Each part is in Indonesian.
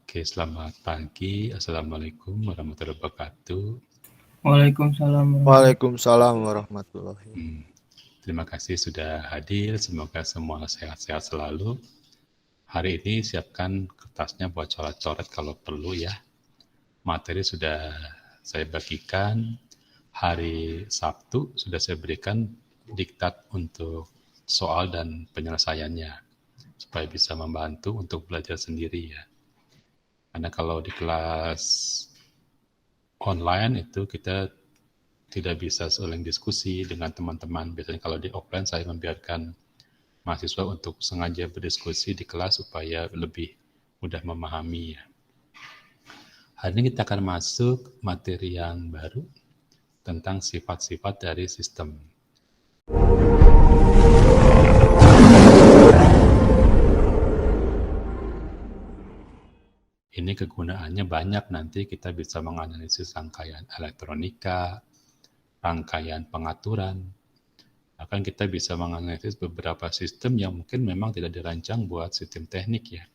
Oke, selamat pagi. Assalamualaikum warahmatullahi wabarakatuh. Waalaikumsalam warahmatullahi Waalaikumsalam warahmatullahi. Terima kasih sudah hadir. Semoga semua sehat-sehat selalu. Hari ini siapkan kertasnya buat coret-coret kalau perlu ya. Materi sudah saya bagikan. Hari Sabtu sudah saya berikan diktat untuk soal dan penyelesaiannya. Supaya bisa membantu untuk belajar sendiri ya. Karena kalau di kelas online itu kita tidak bisa saling diskusi dengan teman-teman. Biasanya kalau di offline saya membiarkan mahasiswa untuk sengaja berdiskusi di kelas supaya lebih mudah memahami ya. Hari ini kita akan masuk materi yang baru tentang sifat-sifat dari sistem. Ini kegunaannya banyak, nanti kita bisa menganalisis rangkaian elektronika, rangkaian pengaturan. Bahkan kita bisa menganalisis beberapa sistem yang mungkin memang tidak dirancang buat sistem teknik ya.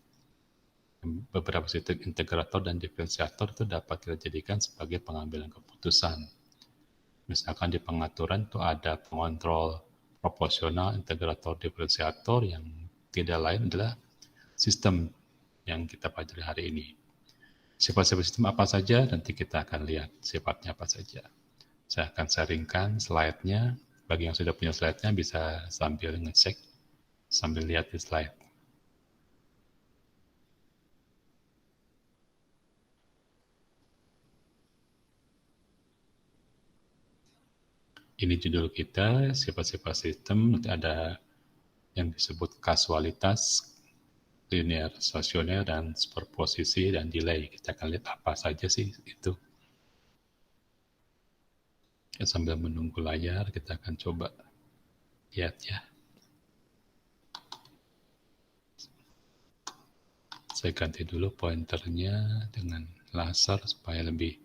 Beberapa sistem integrator dan diferensiator itu dapat kita jadikan sebagai pengambilan keputusan. Misalkan di pengaturan itu ada pengontrol proporsional, integrator, diferensiator yang tidak lain adalah sistem yang kita pelajari hari ini. Sifat-sifat sistem apa saja, nanti kita akan lihat sifatnya apa saja. Saya akan sharingkan slide-nya. Bagi yang sudah punya slide-nya bisa sambil ngecek, sambil lihat di slide. Ini judul kita, sifat-sifat sistem. Nanti ada yang disebut kasualitas, linear, stasioner, dan superposisi, dan delay. Kita akan lihat apa saja sih itu. Ya, sambil menunggu layar, kita akan coba lihat ya. Saya ganti dulu pointernya dengan laser supaya lebih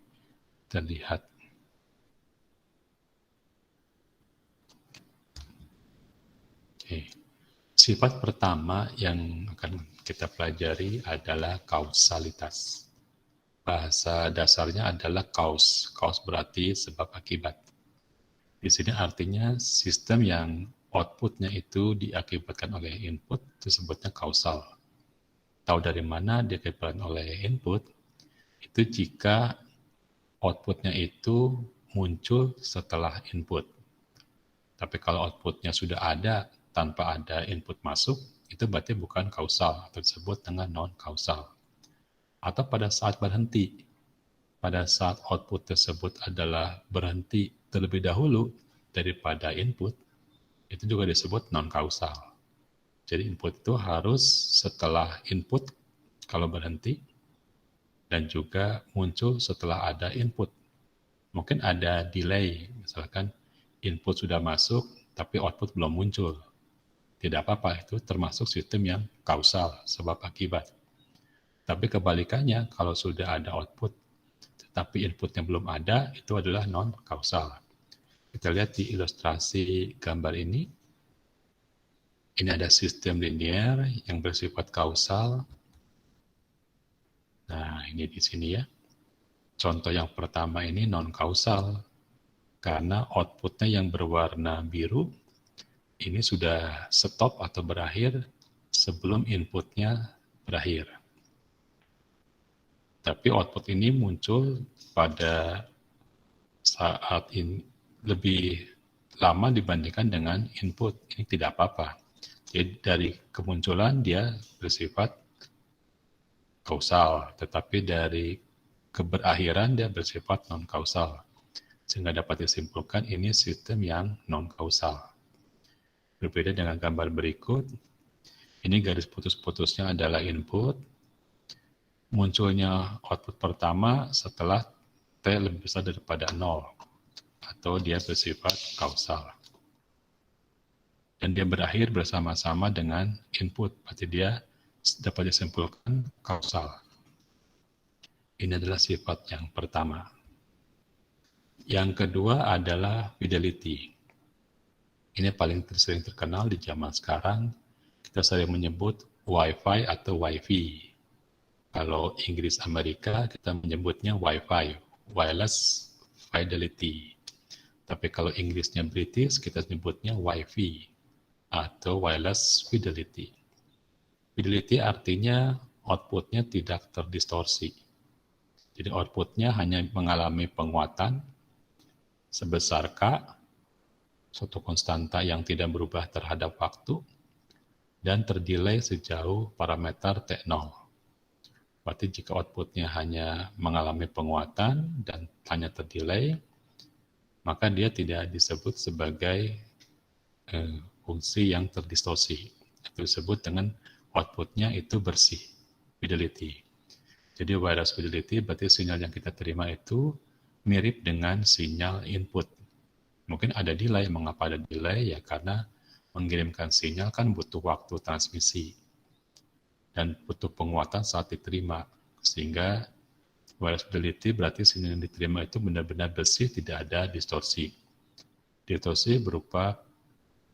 terlihat. Oke. Sifat pertama yang akan kita pelajari adalah kausalitas. Bahasa dasarnya adalah kaus. Kaus berarti sebab akibat. Di sini artinya sistem yang outputnya itu diakibatkan oleh input, itu sebutnya kausal. Tahu dari mana diakibatkan oleh input? Itu jika outputnya itu muncul setelah input. Tapi kalau outputnya sudah ada tanpa ada input masuk, itu berarti bukan kausal atau disebut dengan non-kausal. Atau pada saat berhenti, pada saat output tersebut adalah berhenti terlebih dahulu daripada input, itu juga disebut non-kausal. Jadi input itu harus setelah input kalau berhenti, dan juga muncul setelah ada input. Mungkin ada delay, misalkan input sudah masuk, tapi output belum muncul. Tidak apa-apa, itu termasuk sistem yang kausal, sebab akibat. Tapi kebalikannya, kalau sudah ada output, tetapi inputnya belum ada, itu adalah non-kausal. Kita lihat di ilustrasi gambar ini. Ini ada sistem linear yang bersifat kausal. Nah, ini di sini ya. Contoh yang pertama ini non-kausal. Karena outputnya yang berwarna biru, ini sudah stop atau berakhir sebelum inputnya berakhir. Tapi output ini muncul pada saat ini lebih lama dibandingkan dengan input. Ini tidak apa-apa. Jadi dari kemunculan dia bersifat kausal, tetapi dari keberakhiran dia bersifat non-kausal. Sehingga dapat disimpulkan ini sistem yang non-kausal. Berbeda dengan gambar berikut, ini garis putus-putusnya adalah input, munculnya output pertama setelah T lebih besar daripada 0, atau dia bersifat kausal. Dan dia berakhir bersama-sama dengan input, berarti dia dapat disimpulkan kausal. Ini adalah sifat yang pertama. Yang kedua adalah fidelity. Ini paling sering terkenal di zaman sekarang, kita sering menyebut Wi-Fi atau Wi-Fi. Kalau Inggris Amerika kita menyebutnya Wi-Fi, wireless fidelity. Tapi kalau Inggrisnya British kita sebutnya Wi-Fi atau wireless fidelity. Fidelity artinya outputnya tidak terdistorsi. Jadi outputnya hanya mengalami penguatan sebesar K, suatu konstanta yang tidak berubah terhadap waktu, dan terdelay sejauh parameter T0. Berarti jika outputnya hanya mengalami penguatan dan hanya terdelay, maka dia tidak disebut sebagai fungsi yang terdistorsi. Itu disebut dengan outputnya itu bersih, fidelity. Jadi wireless fidelity berarti sinyal yang kita terima itu mirip dengan sinyal input. Mungkin ada delay. Mengapa ada delay? Ya karena mengirimkan sinyal kan butuh waktu transmisi dan butuh penguatan saat diterima, sehingga wireless fidelity berarti sinyal yang diterima itu benar-benar bersih, tidak ada distorsi. Distorsi berupa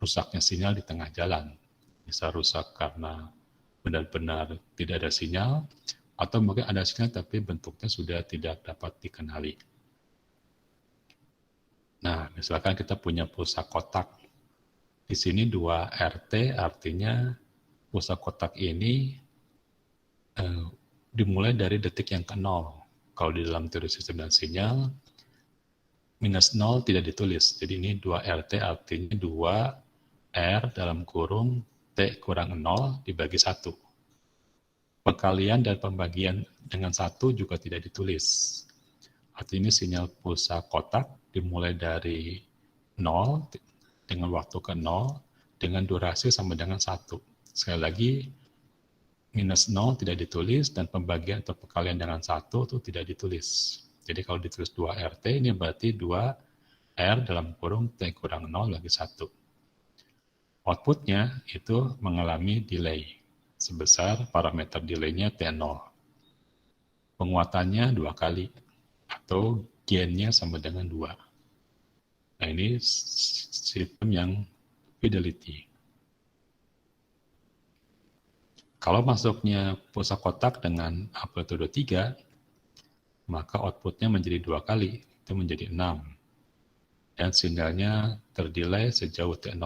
rusaknya sinyal di tengah jalan, bisa rusak karena benar-benar tidak ada sinyal, atau mungkin ada sinyal tapi bentuknya sudah tidak dapat dikenali. Nah, misalkan kita punya pulsa kotak, di sini 2 RT artinya pulsa kotak ini dimulai dari detik yang ke-0. Kalau di dalam teori sistem dan sinyal, minus 0 tidak ditulis. Jadi ini 2 RT artinya 2 R dalam kurung T kurang 0 dibagi 1. Perkalian dan pembagian dengan 1 juga tidak ditulis. Artinya sinyal pulsa kotak dimulai dari 0 dengan waktu ke 0 dengan durasi sama dengan 1. Sekali lagi, minus 0 tidak ditulis dan pembagian atau perkalian dengan 1 itu tidak ditulis. Jadi kalau ditulis 2 RT ini berarti 2 R dalam kurung T kurang 0 bagi 1. Outputnya itu mengalami delay sebesar parameter delaynya T0. Penguatannya 2 kali atau gainnya sama dengan 2. Nah ini sistem yang fidelity. Kalau masuknya pulsa kotak dengan amplitudo 3, maka outputnya menjadi 2 kali, itu menjadi 6. Dan sinyalnya terdelay sejauh T0.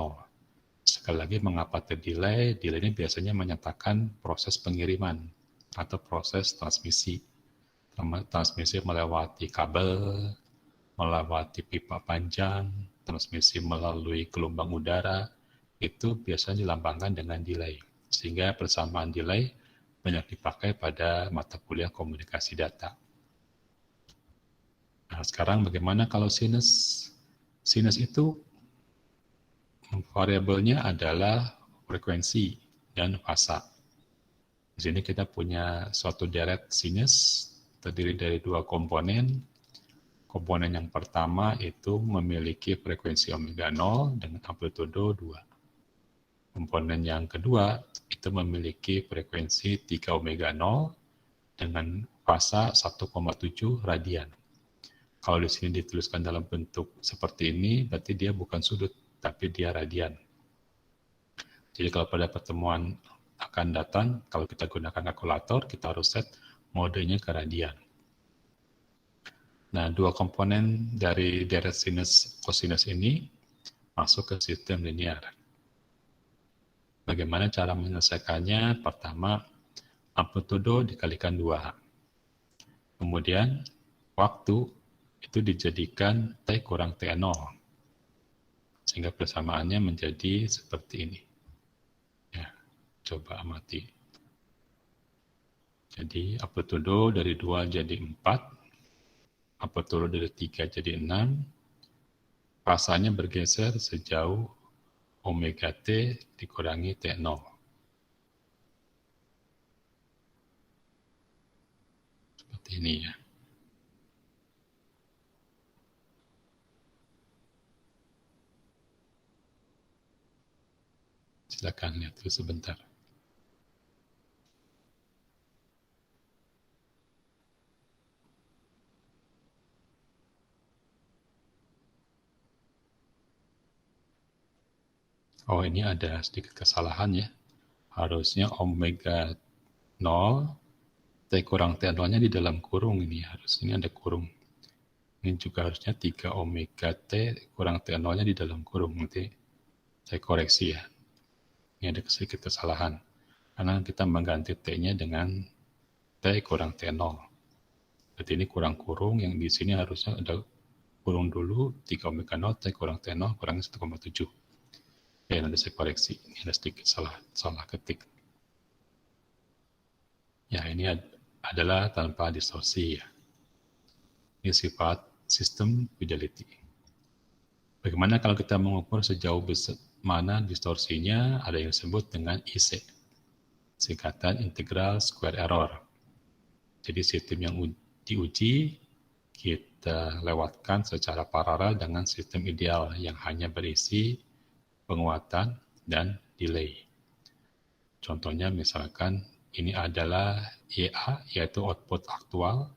Sekali lagi, mengapa terdelay? Delay ini biasanya menyatakan proses pengiriman atau proses transmisi. Transmisi melewati kabel, melewati pipa panjang, transmisi melalui gelombang udara, itu biasanya dilambangkan dengan delay. Sehingga persamaan delay banyak dipakai pada mata kuliah komunikasi data. Nah, sekarang bagaimana kalau sinus? Sinus itu variabelnya adalah frekuensi dan fasa. Di sini kita punya suatu deret sinus terdiri dari 2 komponen. Komponen yang pertama itu memiliki frekuensi omega 0 dengan amplitudo 2. Komponen yang kedua itu memiliki frekuensi 3 omega 0 dengan fasa 1,7 radian. Kalau di sini dituliskan dalam bentuk seperti ini, berarti dia bukan sudut, tapi dia radian. Jadi kalau pada pertemuan akan datang, kalau kita gunakan kalkulator, kita harus set modenya ke radian. Nah, 2 komponen dari deret sinus kosinus ini masuk ke sistem linear. Bagaimana cara menyelesaikannya? Pertama, amplitudo dikalikan 2. Kemudian, waktu itu dijadikan T kurang T0. Sehingga persamaannya menjadi seperti ini. Ya, coba amati. Jadi, amplitudo dari 2 jadi 4. Amplitudo dari 3 jadi 6. Fasanya bergeser sejauh omega T dikurangi T0. Seperti ini ya. Silakan lihat dulu sebentar. Oh, ini ada sedikit kesalahan ya. Harusnya omega 0 T kurang T0-nya di dalam kurung ini, harus ini ada kurung. Ini juga harusnya 3 omega T kurang T0-nya di dalam kurung. Nanti saya koreksi ya. Ini ada sedikit kesalahan. Karena kita mengganti T-nya dengan T kurang T0. Berarti ini kurang kurung, yang di sini harusnya ada kurung dulu, 3 omega 0, T kurang T0, kurang 1,7. Ya, nanti saya koreksi. Ini ada sedikit salah ketik. Ya, ini adalah tanpa distorsi ya. Ini sifat sistem fidelity. Bagaimana kalau kita mengukur sejauh mana distorsinya? Ada yang disebut dengan IC, singkatan integral square error. Jadi sistem yang diuji kita lewatkan secara paralel dengan sistem ideal yang hanya berisi penguatan dan delay. Contohnya misalkan ini adalah YA, yaitu output aktual.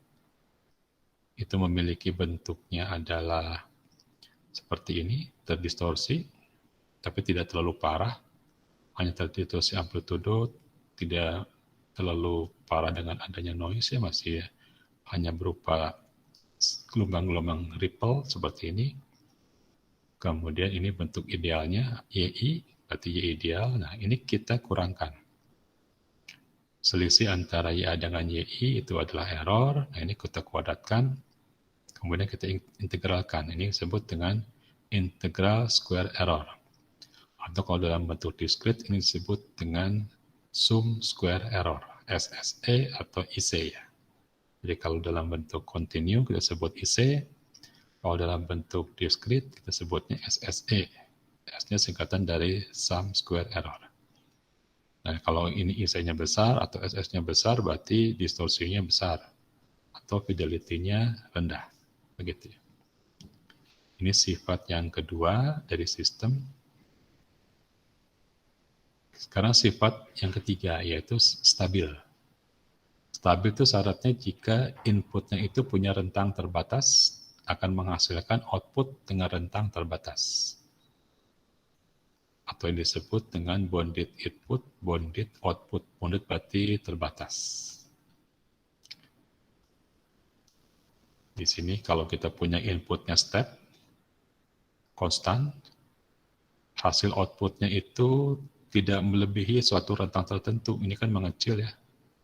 Itu memiliki bentuknya adalah seperti ini, terdistorsi, tapi tidak terlalu parah. Hanya terdistorsi amplitudo, tidak terlalu parah dengan adanya noise, ya masih hanya berupa gelombang-gelombang ripple seperti ini. Kemudian ini bentuk idealnya, YI, berarti Y ideal. Nah, ini kita kurangkan. Selisih antara YA dengan YI itu adalah error. Nah, ini kita kuadratkan. Kemudian kita integralkan. Ini disebut dengan integral square error. Atau kalau dalam bentuk discrete, ini disebut dengan sum square error. SSE atau IC ya. Jadi kalau dalam bentuk continue kita sebut IC. Kalau dalam bentuk discrete kita sebutnya SSE. S-nya singkatan dari sum square error. Nah, kalau ini IC-nya besar atau SS-nya besar, berarti distorsinya besar atau fidelity-nya rendah. Begitu. Ini sifat yang kedua dari sistem. Sekarang sifat yang ketiga, yaitu stabil. Stabil itu syaratnya jika inputnya itu punya rentang terbatas, akan menghasilkan output dengan rentang terbatas. Atau yang disebut dengan bounded input, bounded output. Bounded berarti terbatas. Di sini kalau kita punya inputnya step, konstan, hasil outputnya itu tidak melebihi suatu rentang tertentu. Ini kan mengecil ya.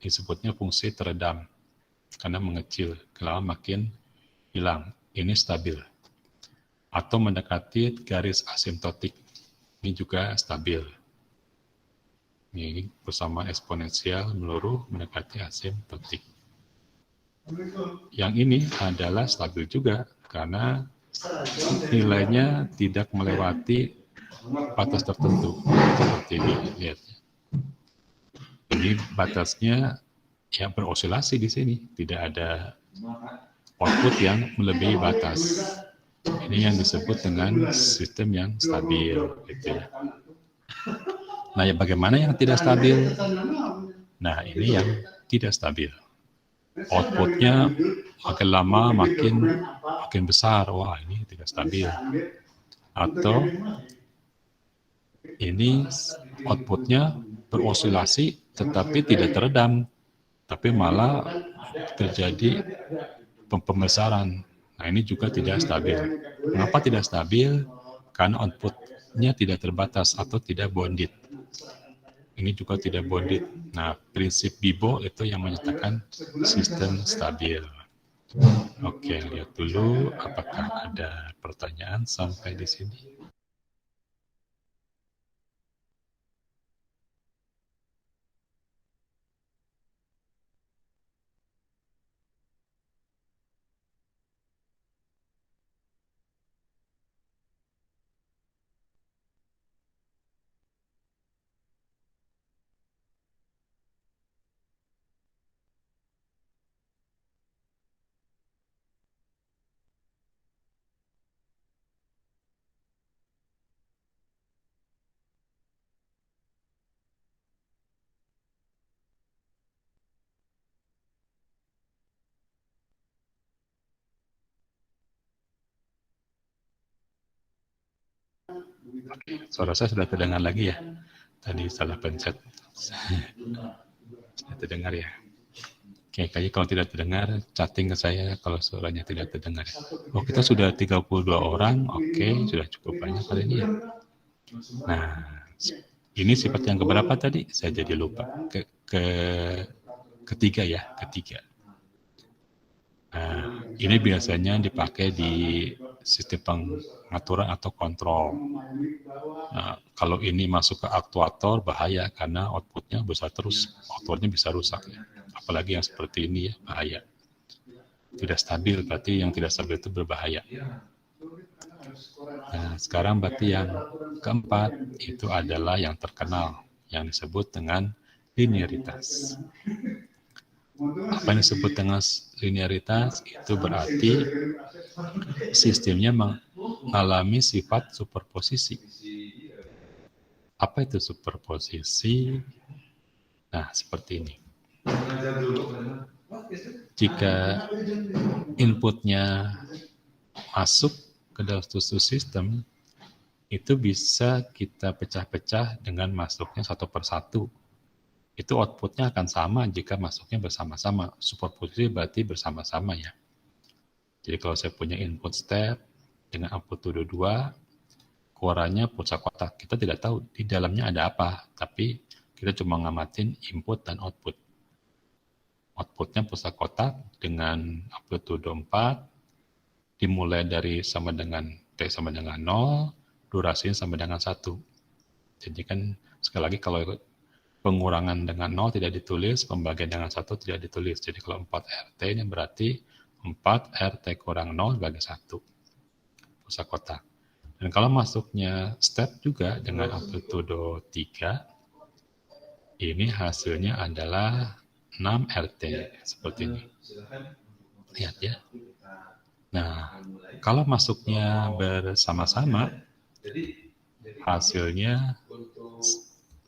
Disebutnya fungsi teredam. Karena mengecil, kelama makin hilang. Ini stabil. Atau mendekati garis asimptotik. Ini juga stabil. Ini bersama eksponensial meluruh mendekati asimptotik. Yang ini adalah stabil juga karena nilainya tidak melewati batas tertentu. Seperti ini, lihat. Ini batasnya yang beroscilasi di sini, tidak ada output yang melebihi batas. Ini yang disebut dengan sistem yang stabil, gitu ya. Nah, ya bagaimana yang tidak stabil? Nah, ini yang tidak stabil. Outputnya makin lama makin besar. Wah, ini tidak stabil. Atau ini outputnya beroscilasi tetapi tidak teredam, tapi malah terjadi pembesaran. Nah, ini juga tidak stabil. Mengapa tidak stabil? Karena outputnya tidak terbatas atau tidak bounded. Ini juga tidak bounded. Nah, prinsip Bibo itu yang menyatakan sistem stabil. Oke, lihat dulu apakah ada pertanyaan sampai di sini. Suara saya sudah terdengar lagi ya? Tadi salah pencet. Sudah terdengar ya? Oke, kayaknya kalau tidak terdengar, chatting ke saya kalau suaranya tidak terdengar. Oh, kita sudah 32 orang, oke, sudah cukup banyak kali ini ya. Nah, ini sifat yang keberapa tadi? Saya jadi lupa. Ketiga ya, ketiga. Nah, ini biasanya dipakai di sistem pengaturan atau kontrol. Nah, kalau ini masuk ke aktuator bahaya karena outputnya besar terus, outputnya bisa rusak ya. Apalagi yang seperti ini ya, bahaya. Tidak stabil, berarti yang tidak stabil itu berbahaya. Nah, sekarang berarti yang keempat itu adalah yang terkenal, yang disebut dengan linearitas. Apa yang disebut dengan linearitas? Itu berarti sistemnya mengalami sifat superposisi. Apa itu superposisi? Nah, seperti ini. Jika inputnya masuk ke dalam suatu sistem, itu bisa kita pecah-pecah dengan masuknya satu persatu. Itu outputnya akan sama jika masuknya bersama-sama. Superposisi berarti bersama-sama ya. Jadi kalau saya punya input step dengan amplitude 2, keluarannya pulsa kotak. Kita tidak tahu di dalamnya ada apa, tapi kita cuma ngamatin input dan output. Outputnya pulsa kotak dengan amplitude 4, dimulai dari sama dengan T sama dengan 0, durasinya sama dengan 1. Jadi kan sekali lagi kalau pengurangan dengan 0 tidak ditulis, pembagian dengan 1 tidak ditulis. Jadi kalau 4RT ini berarti 4RT kurang 0 bagi 1. Pulsa kotak. Dan kalau masuknya step juga dengan amplitude 3, ini hasilnya adalah 6RT, seperti ini. Lihat ya. Nah, kalau masuknya bersama-sama, hasilnya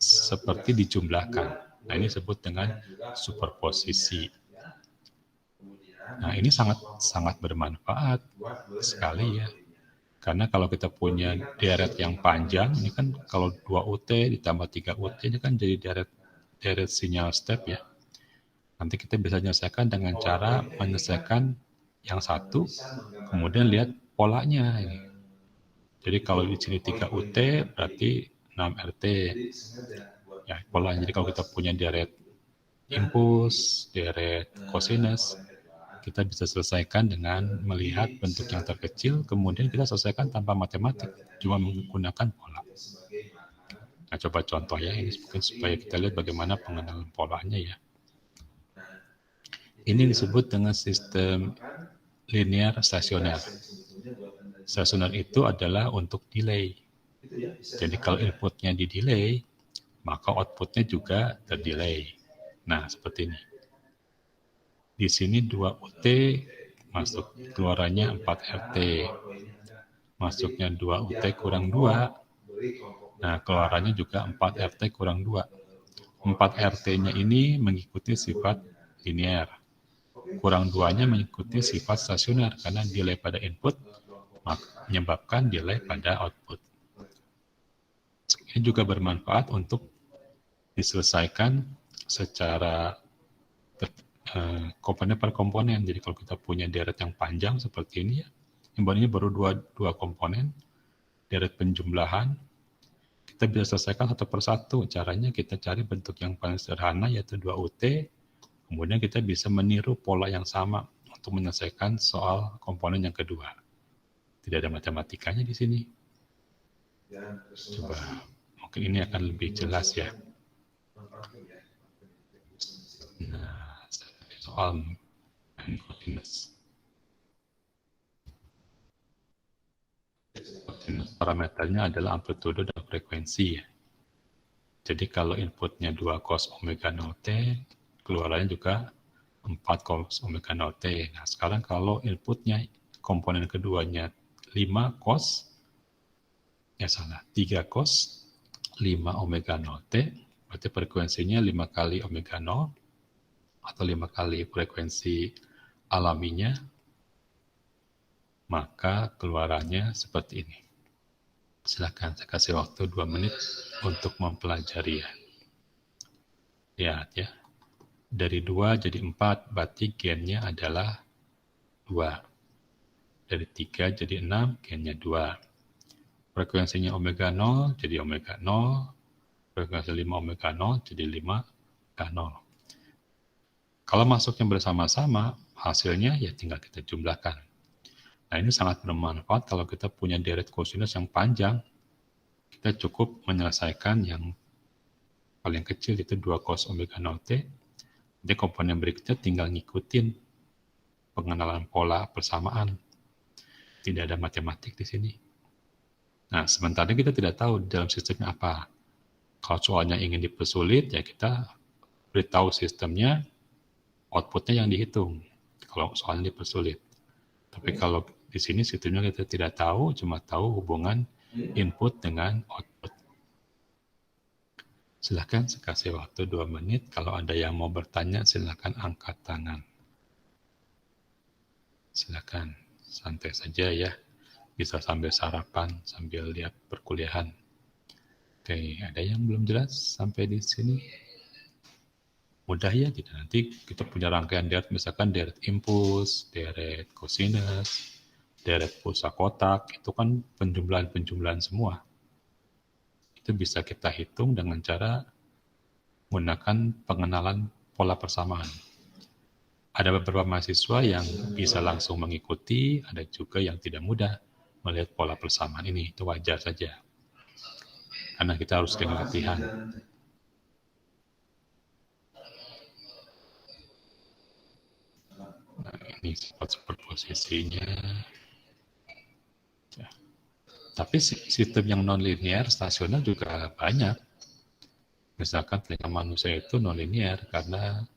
seperti dijumlahkan. Nah, ini disebut dengan superposisi. Nah, ini sangat bermanfaat sekali ya. Karena kalau kita punya deret yang panjang, ini kan kalau 2 UT ditambah 3 UT, ini kan jadi deret sinyal step ya. Nanti kita bisa menyelesaikan dengan cara menyelesaikan yang satu, kemudian lihat polanya. Jadi kalau di sini 3 UT, berarti 6 RT. Ya, polanya. Jadi kalau kita punya deret impuls, deret cosinus, kita bisa selesaikan dengan melihat bentuk yang terkecil, kemudian kita selesaikan tanpa matematik, cuma menggunakan pola. Nah, coba contoh ya, ini mungkin supaya kita lihat bagaimana pengenalan polanya ya. Ini disebut dengan sistem linear stasioner. Stasioner itu adalah untuk delay. Jadi kalau inputnya di delay, maka outputnya juga terdelay. Nah, seperti ini. Di sini 2 UT masuk, keluarannya 4 RT. Masuknya 2 UT kurang 2. Nah, keluarannya juga 4 RT kurang 2. 4 RT-nya ini mengikuti sifat linear. Kurang 2-nya mengikuti sifat stasioner karena delay pada input menyebabkan delay pada output. Ini juga bermanfaat untuk diselesaikan secara komponen per komponen. Jadi kalau kita punya deret yang panjang seperti ini ya, yang ini baru dua komponen, deret penjumlahan, kita bisa selesaikan satu persatu. Caranya kita cari bentuk yang paling sederhana yaitu 2 UT, kemudian kita bisa meniru pola yang sama untuk menyelesaikan soal komponen yang kedua. Tidak ada matematikanya di sini. Coba, mungkin ini akan lebih jelas ya. Nah, soal continuous. Parameternya adalah amplitude dan frekuensi ya. Jadi kalau inputnya 2 cos omega 0 T, keluarannya juga 4 cos omega 0 T. Nah, sekarang kalau inputnya komponen keduanya 5 cos, 3 cos 5 omega 0 T, berarti frekuensinya 5 kali omega 0, atau 5 kali frekuensi alaminya, maka keluarannya seperti ini. Silakan saya kasih waktu 2 menit untuk mempelajari ya. Lihat ya. Dari 2 jadi 4, berarti gennya adalah 2. Dari 3 jadi 6, gennya 2. Frekuensinya omega 0 jadi omega 0. Frekuensi 5 omega 0 jadi 5 omega 0. Kalau masuknya bersama-sama, hasilnya ya tinggal kita jumlahkan. Nah, ini sangat bermanfaat kalau kita punya deret kosinus yang panjang. Kita cukup menyelesaikan yang paling kecil, itu 2 cos omega 0T. Jadi komponen berikutnya tinggal ngikutin pengenalan pola persamaan. Tidak ada matematik di sini. Nah, sementara kita tidak tahu dalam sistemnya apa. Kalau soalnya ingin dipersulit, ya kita beritahu sistemnya, outputnya yang dihitung. Kalau soalnya dipersulit. Tapi kalau di sini sistemnya kita tidak tahu, cuma tahu hubungan input dengan output. Silakan saya kasih waktu 2 menit. Kalau ada yang mau bertanya, silakan angkat tangan. Silakan, santai saja ya. Bisa sambil sarapan, sambil lihat perkuliahan. Oke, ada yang belum jelas sampai di sini? Mudah ya, gitu. Nanti kita punya rangkaian deret, misalkan deret impuls, deret kosinus, deret pulsa kotak, itu kan penjumlahan-penjumlahan semua. Itu bisa kita hitung dengan cara menggunakan pengenalan pola persamaan. Ada beberapa mahasiswa yang bisa langsung mengikuti, ada juga yang tidak mudah melihat pola persamaan ini. Itu wajar saja. Karena kita harus dengan latihan. Nah, ini sifat superposisinya. Ya. Tapi sistem yang non-linear stasioner juga banyak. Misalkan telinga manusia itu non-linear karena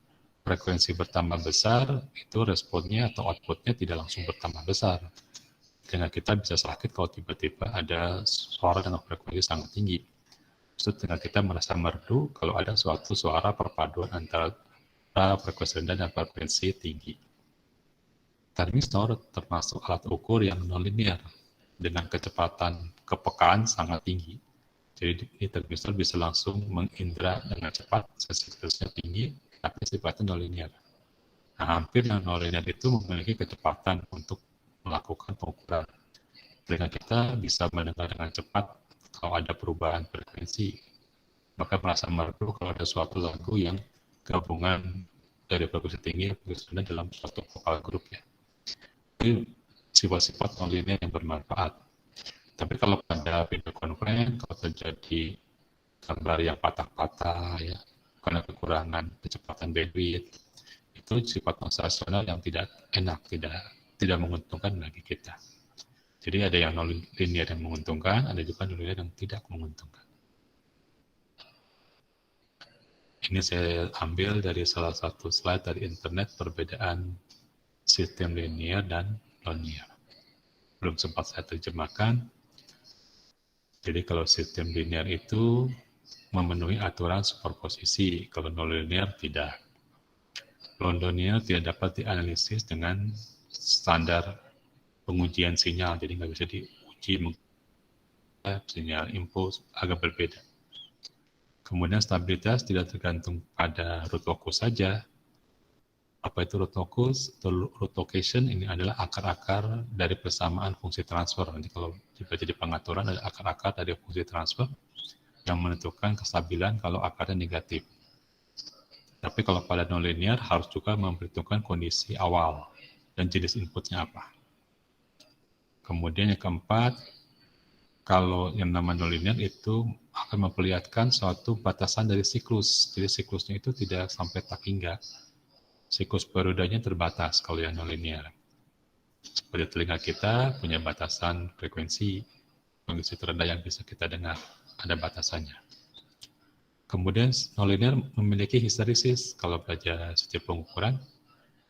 frekuensi bertambah besar, itu responnya atau outputnya tidak langsung bertambah besar. Telinga kita bisa sakit kalau tiba-tiba ada suara dengan frekuensi sangat tinggi. Justru telinga kita merasa merdu kalau ada suatu suara perpaduan antara frekuensi rendah dan frekuensi tinggi. Termistor termasuk alat ukur yang non-linear dengan kecepatan kepekaan sangat tinggi. Jadi ini termistor bisa langsung mengindra dengan cepat, sensitivititasnya tinggi, tapi sifatnya non-linear. Nah, hampir yang non-linear itu memiliki kecepatan untuk melakukan pengukuran. Telinga kita bisa mendengar dengan cepat kalau ada perubahan frekuensi, bahkan merasa merdu kalau ada suatu lagu yang gabungan dari frekuensi tinggi dan frekuensi rendah dalam suatu vokal grup ya. Itu sifat-sifat non-linear yang bermanfaat. Tapi kalau pada video konferensi, kalau terjadi gambar yang patah-patah ya, karena kekurangan kecepatan bandwidth, itu sifat non-stasioner yang tidak enak, tidak menguntungkan bagi kita. Jadi ada yang non-linear yang menguntungkan, ada juga non-linear yang tidak menguntungkan. Ini saya ambil dari salah satu slide dari internet, perbedaan sistem linear dan non-linear. Belum sempat saya terjemahkan. Jadi kalau sistem linear itu memenuhi aturan superposisi, kalau non-linear tidak. Non-linear tidak dapat dianalisis dengan standar pengujian sinyal, jadi nggak bisa diuji sinyal impuls, agak berbeda. Kemudian stabilitas tidak tergantung pada root locus saja. Apa itu root locus? Root location ini adalah akar-akar dari persamaan fungsi transfer. Nanti kalau jadi pengaturan ada akar-akar dari fungsi transfer yang menentukan kestabilan kalau akarnya negatif. Tapi kalau pada non-linear harus juga memperhitungkan kondisi awal dan jenis inputnya apa. Kemudian yang keempat, kalau yang namanya non-linear itu akan memperlihatkan suatu batasan dari siklus. Jadi siklusnya itu tidak sampai tak hingga. Siklus periodenya terbatas kalau yang non-linear. Seperti telinga kita punya batasan frekuensi terendah yang bisa kita dengar, ada batasannya. Kemudian non-linear memiliki histeresis. Kalau belajar setiap pengukuran,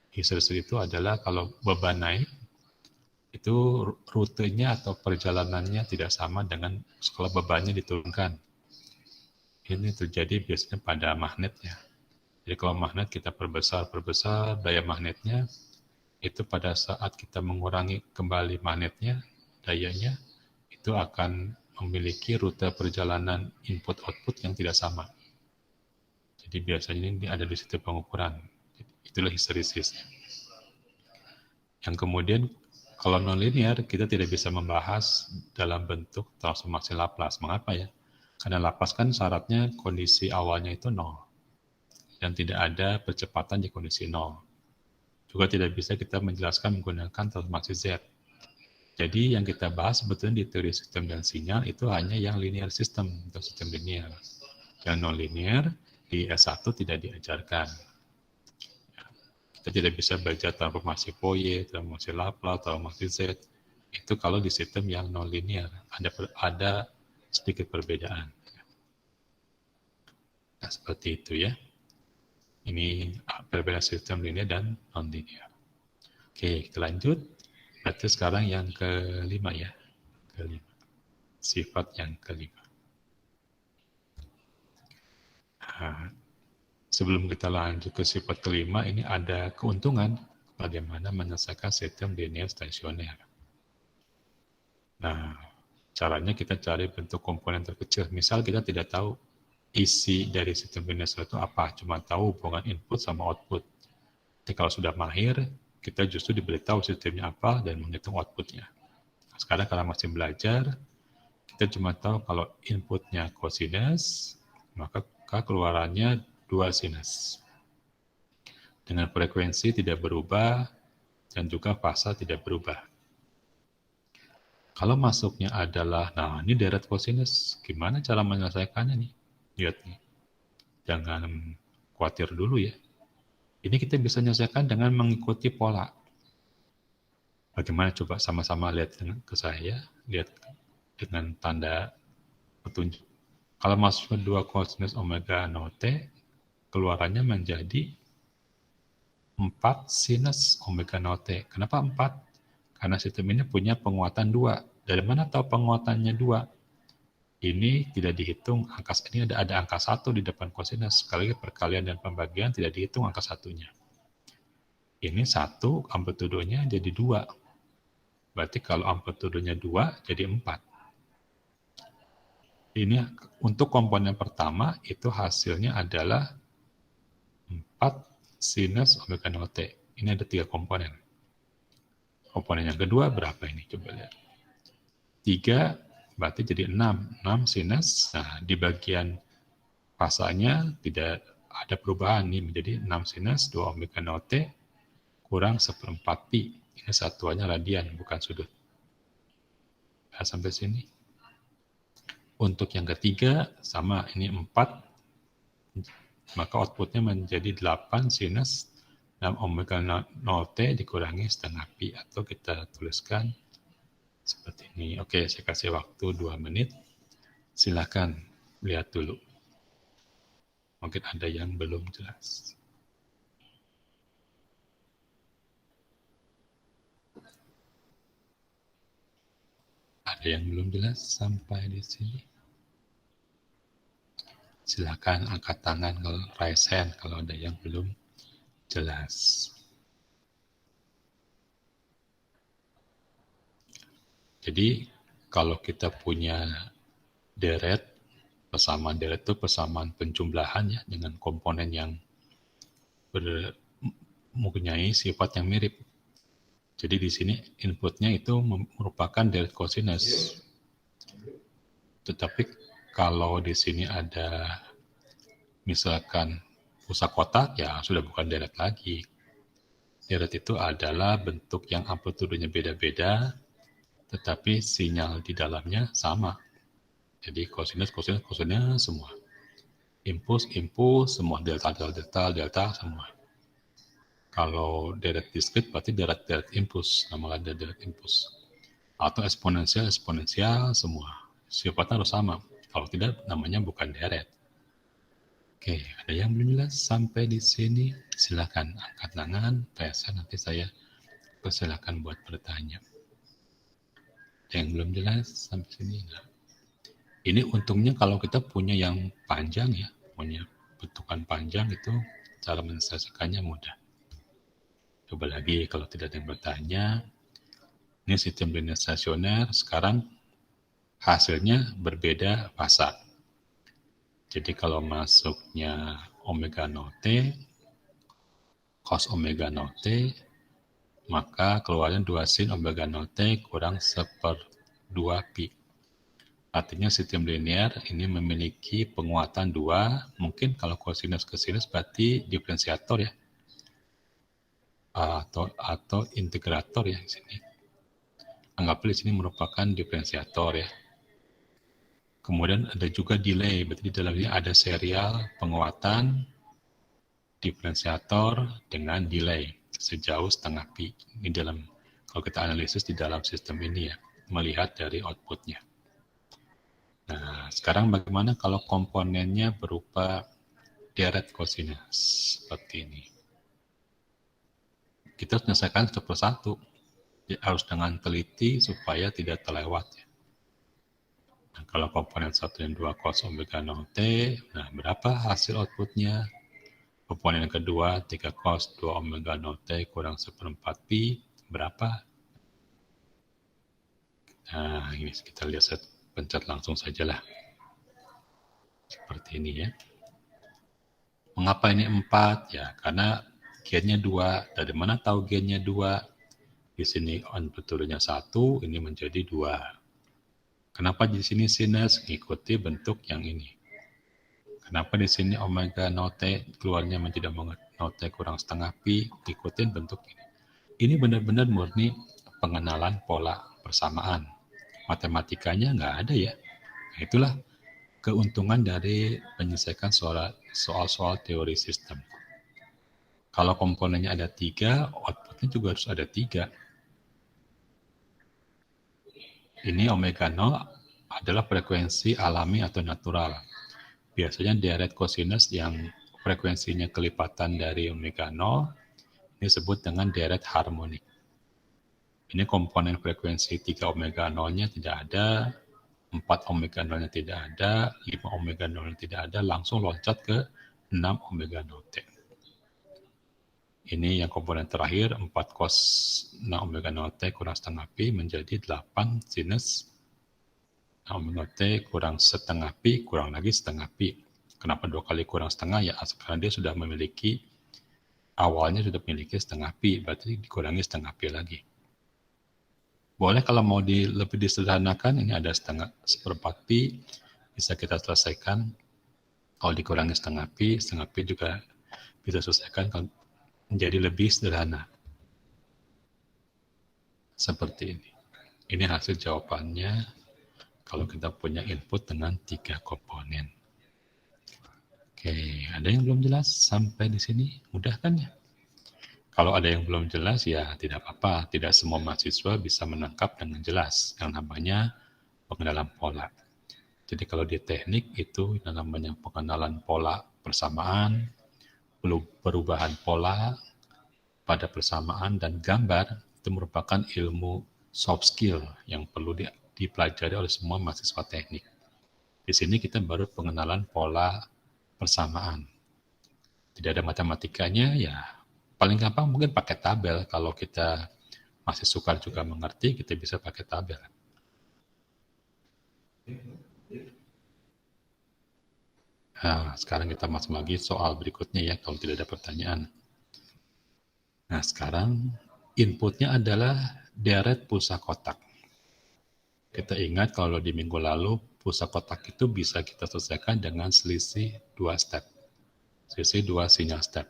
histeresis itu adalah kalau beban naik, itu rutenya atau perjalanannya tidak sama dengan kalau bebannya diturunkan. Ini terjadi biasanya pada magnet ya. Jadi kalau magnet kita perbesar daya magnetnya, itu pada saat kita mengurangi kembali magnetnya, dayanya, itu akan memiliki rute perjalanan input-output yang tidak sama. Jadi biasanya ini ada di sistem pengukuran. Itulah histeresis. Yang kemudian kalau nonlinear kita tidak bisa membahas dalam bentuk transformasi Laplace. Mengapa ya? Karena Laplace kan syaratnya kondisi awalnya itu 0 dan tidak ada percepatan di kondisi 0. Juga tidak bisa kita menjelaskan menggunakan transformasi Z. Jadi yang kita bahas sebetulnya di teori sistem dan sinyal itu hanya yang linear system atau sistem linear. Yang non-linear di S1 tidak diajarkan. Kita tidak bisa belajar transformasi Fourier, transformasi Laplace, transformasi Z. Itu kalau di sistem yang non-linear. Ada sedikit perbedaan. Nah, seperti itu ya. Ini perbedaan sistem linear dan non-linear. Oke, kita lanjut. Berarti sekarang yang kelima ya. Kelima. Sifat yang kelima. Nah, sebelum kita lanjut ke sifat kelima, ini ada keuntungan bagaimana menyelesaikan sistem linear stasioner. Nah, caranya kita cari bentuk komponen terkecil. Misal kita tidak tahu isi dari sistem linear itu apa, cuma tahu hubungan input sama output. Jadi kalau sudah mahir, kita justru diberitahu sistemnya apa dan menghitung outputnya. Sekarang kalau masih belajar, kita cuma tahu kalau inputnya cosinus, maka keluarannya 2 sinus. Dengan frekuensi tidak berubah dan juga fasa tidak berubah. Kalau masuknya adalah, nah ini deret cosinus, gimana cara menyelesaikannya nih? Lihat nih, jangan khawatir dulu ya. Ini kita bisa menyelesaikan dengan mengikuti pola. Bagaimana coba sama-sama lihat ke saya, lihat dengan tanda petunjuk. Kalau masuk ke 2 cosinus omega 0 T, keluarannya menjadi 4 sinus omega 0 T. Kenapa 4? Karena sistem ini punya penguatan 2. Dari mana tahu penguatannya 2? Ini tidak dihitung, ini ada angka 1 di depan cosinus. Sekali lagi perkalian dan pembagian tidak dihitung angka 1-nya. Ini 1, amplitudenya jadi 2. Berarti kalau amplitudenya 2, jadi 4. Ini untuk komponen pertama, itu hasilnya adalah 4 sinus omega 0 T. Ini ada 3 komponen. Komponen yang kedua berapa ini? Coba lihat. 3, berarti jadi 6. 6 sinus. Nah, di bagian fasanya tidak ada perubahan nih, menjadi 6 sinus 2 omega 0 T kurang 1/4 pi. Ini satuannya radian, bukan sudut. Nah, sampai sini. Untuk yang ketiga, sama, ini 4. Maka outputnya menjadi 8 sinus 6 omega 0 T dikurangi setengah pi. Atau kita tuliskan seperti ini. Oke, saya kasih waktu 2 menit. Silakan lihat dulu. Mungkin ada yang belum jelas. Ada yang belum jelas sampai di sini? Silakan angkat tangan kalau raise hand kalau ada yang belum jelas. Jadi kalau kita punya deret, persamaan deret itu persamaan penjumlahan ya dengan komponen yang mempunyai sifat yang mirip. Jadi di sini inputnya itu merupakan deret cosinus. Tetapi kalau di sini ada misalkan pusat kotak, ya sudah bukan deret lagi. Deret itu adalah bentuk yang amplitudenya beda-beda, tetapi sinyal di dalamnya sama. Jadi cosinus semua. Impuls, semua delta semua. Kalau deret diskrit berarti deret impuls, namanya deret impuls. Atau eksponensial semua. Sifatnya harus sama. Kalau tidak, namanya bukan deret. Oke, ada yang belum jelas sampai di sini? Silakan angkat tangan, nanti saya persilakan buat bertanya. Yang belum jelas sampai sini enggak. Ini untungnya kalau kita punya yang panjang ya, punya bentukan panjang itu cara menyelesaikannya mudah. Coba lagi kalau tidak ada yang bertanya. Ini sistem linear stasioner, sekarang hasilnya berbeda fasa. Jadi kalau masuknya omega 0 T, cos omega 0 T, maka keluarnya 2 sin omega 0 T kurang 1/2 pi. Artinya sistem linear ini memiliki penguatan 2, mungkin kalau kosinus ke sinus berarti diferensiator ya, atau integrator ya di sini. Anggaplah di sini merupakan diferensiator ya. Kemudian ada juga delay, berarti di dalamnya ada serial penguatan diferensiator dengan delay sejauh setengah pi. Ini dalam, kalau kita analisis di dalam sistem ini ya, melihat dari outputnya. Nah, sekarang bagaimana kalau komponennya berupa deret kosinus seperti ini? Kita harus menyelesaikan satu persatu. Ya, harus dengan teliti supaya tidak terlewat ya. Nah, kalau komponen 1 dan 2 cos omega 0 T, nah berapa hasil outputnya? Komponen yang kedua 3 cos 2 omega 0 T kurang 1/4 pi, berapa? Nah, ini kita lihat, saya pencet langsung sajalah. Seperti ini ya. Mengapa ini 4? Ya, karena gennya 2. Dari mana tahu gennya 2? Di sini amplitudonya 1, ini menjadi 2. Kenapa di sini sinus? Ikuti bentuk yang ini. Kenapa di sini omega 0 T keluarnya menjadi omega 0 T kurang setengah pi? Ikutin bentuk ini. Ini benar-benar murni pengenalan pola persamaan. Matematikanya nggak ada ya. Nah, itulah keuntungan dari menyelesaikan soal-soal teori sistem. Kalau komponennya ada 3, outputnya juga harus ada 3. Ini omega 0 adalah frekuensi alami atau natural. Biasanya deret kosinus yang frekuensinya kelipatan dari omega 0 disebut dengan deret harmonik. Ini komponen frekuensi 3 omega 0-nya tidak ada, 4 omega 0-nya tidak ada, 5 omega 0-nya tidak ada, langsung loncat ke 6 omega 0 T. Ini yang komponen terakhir, 4 cos 6 omega 0 T kurang setengah pi menjadi 8 sinus omega T kurang setengah pi, kurang lagi setengah pi. Kenapa 2 kali kurang setengah? Ya, karena dia sudah memiliki, awalnya sudah memiliki setengah pi, berarti dikurangi setengah pi lagi. Boleh kalau mau lebih disederhanakan, ini ada 1/4 pi, bisa kita selesaikan. Kalau dikurangi setengah pi juga bisa selesaikan kalau menjadi lebih sederhana. Seperti ini. Ini hasil jawabannya kalau kita punya input dengan 3 komponen. Oke, ada yang belum jelas sampai di sini? Mudah kan ya? Kalau ada yang belum jelas ya tidak apa-apa. Tidak semua mahasiswa bisa menangkap dengan jelas yang namanya pengenalan pola. Jadi kalau di teknik itu yang namanya pengenalan pola persamaan, perubahan pola pada persamaan dan gambar itu merupakan ilmu soft skill yang perlu dipelajari oleh semua mahasiswa teknik. Di sini kita baru pengenalan pola persamaan. Tidak ada matematikanya, ya paling gampang mungkin pakai tabel. Kalau kita masih sukar juga mengerti, kita bisa pakai tabel. Nah, sekarang kita masuk lagi soal berikutnya ya, kalau tidak ada pertanyaan. Nah, sekarang inputnya adalah deret pulsa kotak. Kita ingat kalau di minggu lalu, pulsa kotak itu bisa kita selesaikan dengan selisih 2 step. Selisih 2 sinyal step.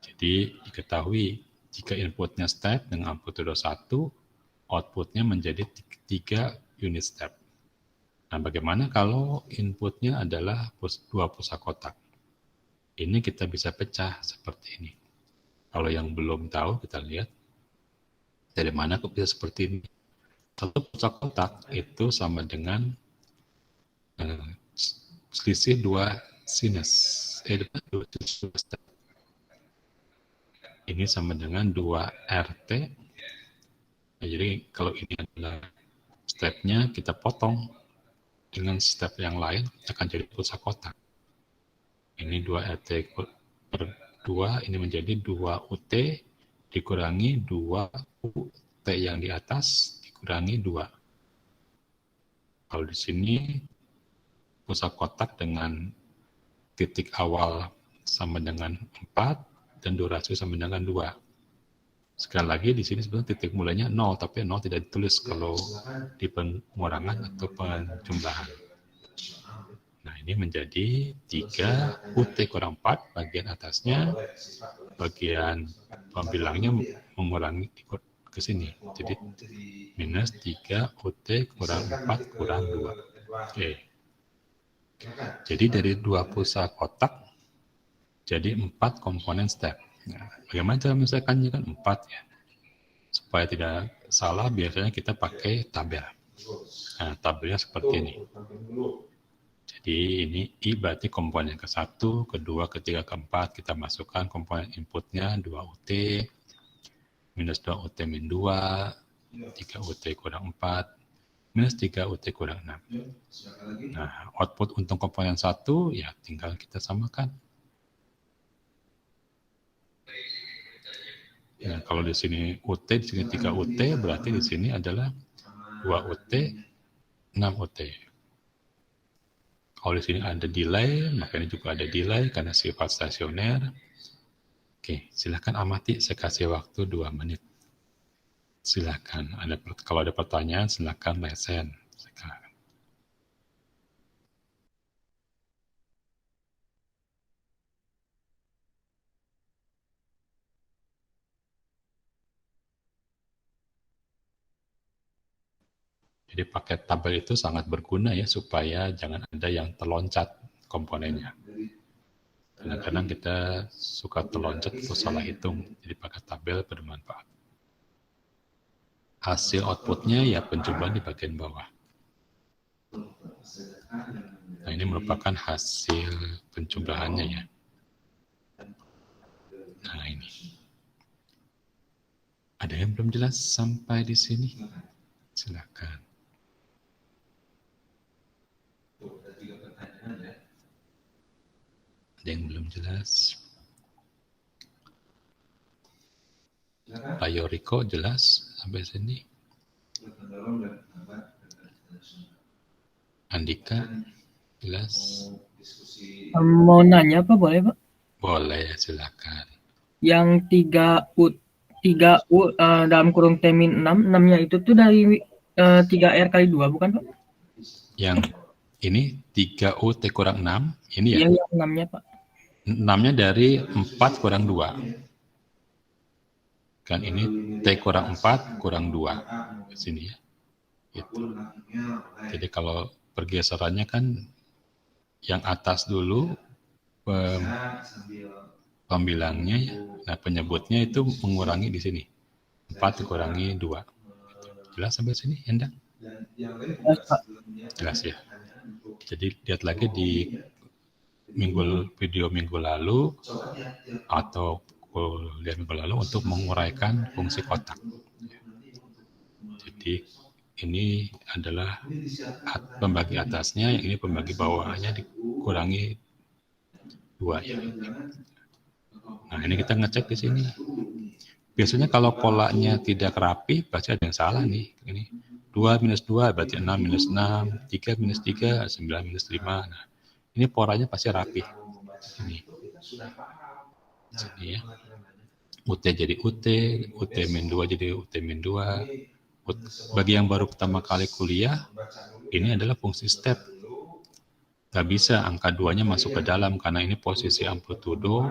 Jadi, diketahui jika inputnya step dengan amplitudo 1, outputnya menjadi 3 unit step. Nah, bagaimana kalau inputnya adalah 2 pulsa kotak? Ini kita bisa pecah seperti ini. Kalau yang belum tahu, kita lihat dari mana kok bisa seperti ini. Satu pulsa kotak itu sama dengan selisih 2 sinus. Ini sama dengan 2 RT. Nah, jadi kalau ini adalah stepnya, kita potong dengan step yang lain akan jadi pulsa kotak. Ini 2 RT per 2, ini menjadi 2 UT dikurangi 2 UT yang di atas dikurangi 2. Kalau di sini pulsa kotak dengan titik awal sama dengan 4 dan durasi sama dengan 2. Sekali lagi di sini sebenarnya titik mulainya 0, tapi 0 tidak ditulis kalau di pengurangan atau penjumlahan. Nah, ini menjadi 3 UT kurang 4 bagian atasnya, bagian pembilangnya mengurangi ke sini. Jadi minus 3 UT kurang 4 kurang 2. Oke. Jadi dari 2 pulsa kotak jadi 4 komponen step. Nah, bagaimana cara menyelesaikannya? Kan 4 ya. Supaya tidak salah biasanya kita pakai tabel. Nah, tabelnya seperti ini. Jadi ini I berarti komponen ke-1, kedua, ketiga, keempat. Kita masukkan komponen inputnya 2 UT, minus 2 UT min 2, 3 UT kurang 4, minus 3 UT kurang 6. Nah, output untuk komponen 1 ya tinggal kita samakan. Nah, kalau di sini UT, di sini 3 UT, berarti di sini adalah 2 UT, 6 UT. Kalau di sini ada delay, maka ini juga ada delay karena sifat stasioner. Oke, silakan amati. Saya kasih waktu 2 menit. Silakan. Kalau ada pertanyaan, silakan lesen. Silakan. Jadi pakai tabel itu sangat berguna ya, supaya jangan ada yang terloncat komponennya. Kadang-kadang kita suka terloncat atau salah hitung, jadi pakai tabel bermanfaat. Hasil outputnya ya penjumlahan di bagian bawah. Nah, ini merupakan hasil penjumlahannya ya. Nah, ini. Ada yang belum jelas sampai di sini? Silakan. Ada yang belum jelas? Pak Yoriko jelas sampai sini? Andika jelas? Mau nanya Pak, boleh Pak? Boleh, silakan. Yang 3U dalam kurung T-6, 6-nya itu tuh dari 3R kali 2, bukan Pak? Yang ini 3U T kurang 6, ini ya? Iya, yang 6-nya Pak. 6-nya dari 4 kurang 2. Kan ini T kurang 4 kurang 2. Di sini ya. Gitu. Jadi kalau pergeserannya kan yang atas dulu pembilangnya ya. Nah, penyebutnya itu mengurangi di sini. 4 dikurangi 2. Gitu. Jelas sampai sini, Endang? Jelas Pak. Jelas ya. Jadi lihat lagi di video minggu lalu atau kuliah minggu lalu untuk menguraikan fungsi kotak. Jadi ini adalah pembagi atasnya, yang ini pembagi bawahnya dikurangi 2 ya. Nah, ini kita ngecek di sini. Biasanya kalau polanya tidak rapi, pasti ada yang salah nih. Ini 2 minus 2 berarti 6 minus 6, 3 minus 3, 9 minus 5. Nah, ini polanya pasti rapi. Ini. Sini ya. UT jadi UT, UT min 2 jadi UT min 2. Bagi yang baru pertama kali kuliah, ini adalah fungsi step. Gak bisa angka 2-nya masuk ke dalam, karena ini posisi amplitudo,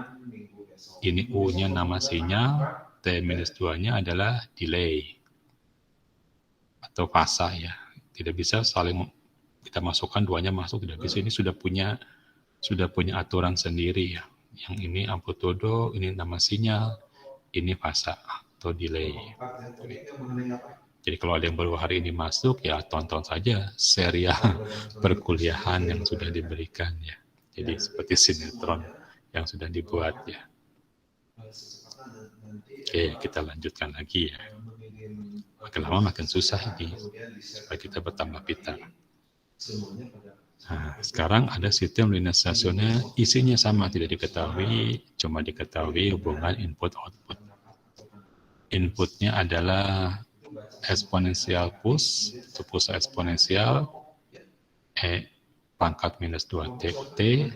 ini U-nya nama sinyal, T-2-nya adalah delay atau fasa ya. Tidak bisa saling kita masukkan 2-nya masuk, tidak bisa. Ini sudah punya aturan sendiri ya. Yang ini amplitudo, ini nama sinyal, ini fasa atau delay. Jadi kalau ada yang baru hari ini masuk, ya tonton saja serial perkuliahan yang sudah diberikan ya. Jadi seperti sinetron yang sudah dibuat ya. Oke, kita lanjutkan lagi ya. Makin lama makin susah ini, supaya kita bertambah pintar. Nah, sekarang ada sistem linear stasioner, isinya sama, tidak diketahui, cuma diketahui hubungan input-output. Inputnya adalah eksponensial push, itu pulsa eksponensial, pangkat minus 2 T,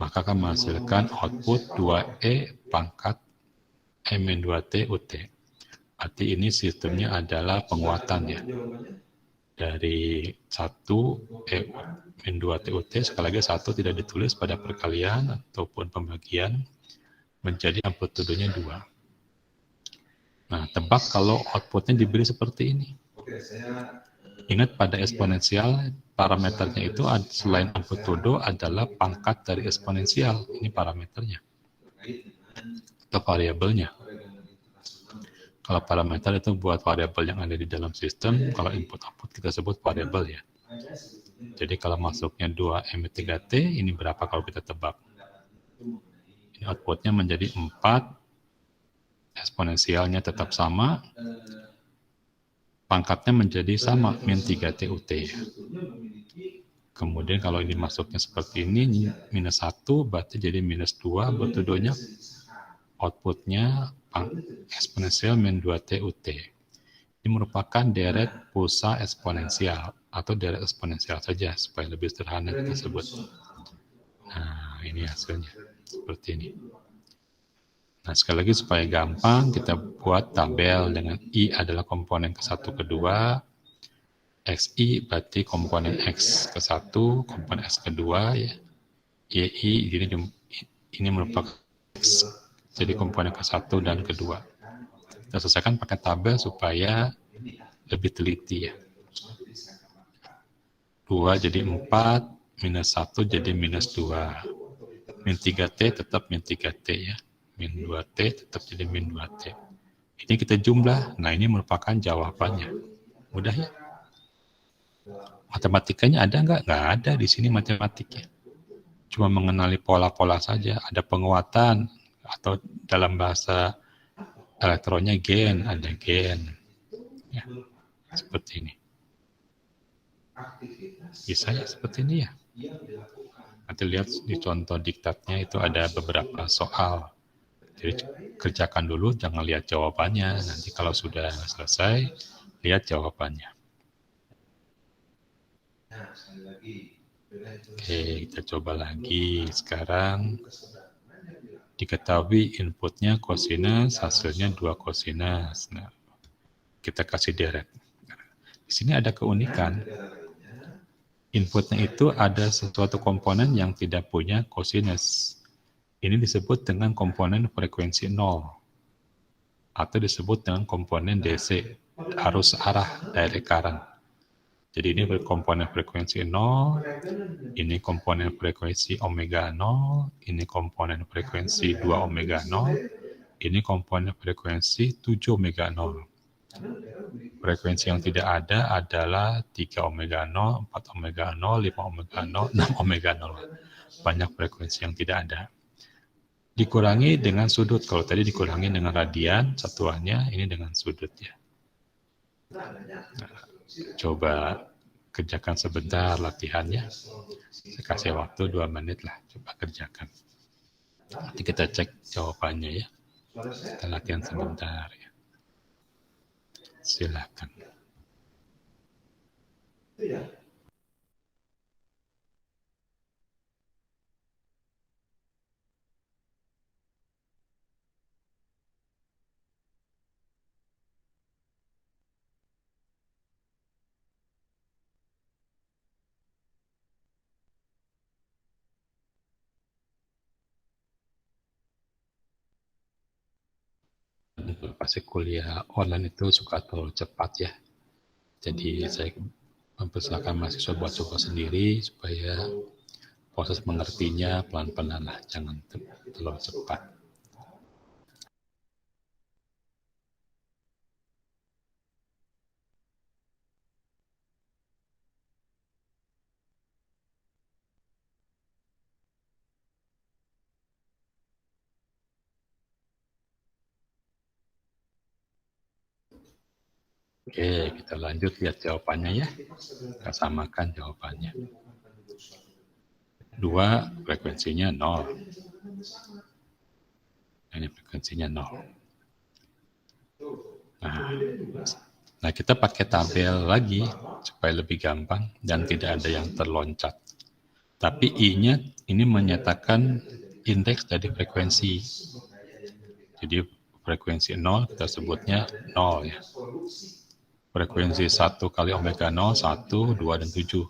maka akan menghasilkan output 2E pangkat M-2T UT. Berarti ini sistemnya adalah penguatan ya. Dari 1 M-2T UT, sekali lagi 1 tidak ditulis pada perkalian ataupun pembagian, menjadi amplitudenya 2. Nah, tebak kalau outputnya diberi seperti ini. Ingat pada eksponensial, parameternya itu selain amplitudo adalah pangkat dari eksponensial. Ini parameternya. Atau variabelnya. Kalau parameter itu buat variabel yang ada di dalam sistem, kalau input-output kita sebut variabel ya. Jadi kalau masuknya 2M3T, ini berapa kalau kita tebak? Ini outputnya menjadi 4, eksponensialnya tetap sama, pangkatnya menjadi sama, min 3T UT. Kemudian kalau ini masuknya seperti ini, minus 1, berarti jadi minus 2, amplitudonya, outputnya eksponensial min 2T UT. Ini merupakan deret pulsa eksponensial, atau deret eksponensial saja, supaya lebih sederhana kita sebut. Nah, ini hasilnya, seperti ini. Nah, sekali lagi supaya gampang, kita buat tabel dengan I adalah komponen ke-1, ke-2, XI berarti komponen X ke-1, komponen X ke-2, ya. YI ini merupakan X, jadi komponen ke-1 dan ke-2. Kita selesaikan pakai tabel supaya lebih teliti ya. 2 jadi 4, minus 1 jadi minus 2. Min 3T tetap min 3T ya. Min 2T tetap jadi min 2T. Ini kita jumlah, nah ini merupakan jawabannya. Mudah ya? Matematikanya ada nggak? Nggak ada di sini matematiknya. Cuma mengenali pola-pola saja. Ada penguatan, atau dalam bahasa elektronnya gen, ada gen. Ya, seperti ini. Bisa ya seperti ini ya. Nanti lihat di contoh diktatnya itu ada beberapa soal. Jadi kerjakan dulu, jangan lihat jawabannya. Nanti kalau sudah selesai, lihat jawabannya. Oke, kita coba lagi. Sekarang diketahui inputnya kosinus, hasilnya 2 kosinus. Nah, kita kasih deret. Di sini ada keunikan. Inputnya itu ada sesuatu komponen yang tidak punya kosinus. Ini disebut dengan komponen frekuensi 0. Atau disebut dengan komponen DC, arus arah, direct current. Jadi ini komponen frekuensi 0, ini komponen frekuensi omega 0, ini komponen frekuensi 2 omega 0, ini komponen frekuensi 7 omega 0. Frekuensi yang tidak ada adalah 3 omega 0, 4 omega 0, 5 omega 0, 6 omega 0. Banyak frekuensi yang tidak ada. Dikurangi dengan sudut. Kalau tadi dikurangi dengan radian, satuannya ini dengan sudut ya. Nah, coba kerjakan sebentar latihannya. Saya kasih waktu 2 menit lah. Coba kerjakan. Nanti kita cek jawabannya ya. Kita latihan sebentar ya. Silakan. Pasti kuliah online itu suka terlalu cepat ya. Jadi saya mempersilakan mahasiswa buat coba sendiri supaya proses mengertinya pelan-pelan lah, jangan terlalu cepat. Oke, kita lanjut lihat jawabannya ya. Kita samakan jawabannya. 2 frekuensinya 0. Ini frekuensinya 0. Nah, kita pakai tabel lagi supaya lebih gampang dan tidak ada yang terloncat. Tapi I-nya ini menyatakan indeks dari frekuensi. Jadi frekuensi 0 kita sebutnya 0 ya. Frekuensi 1 kali omega 0, 1, 2, dan 7.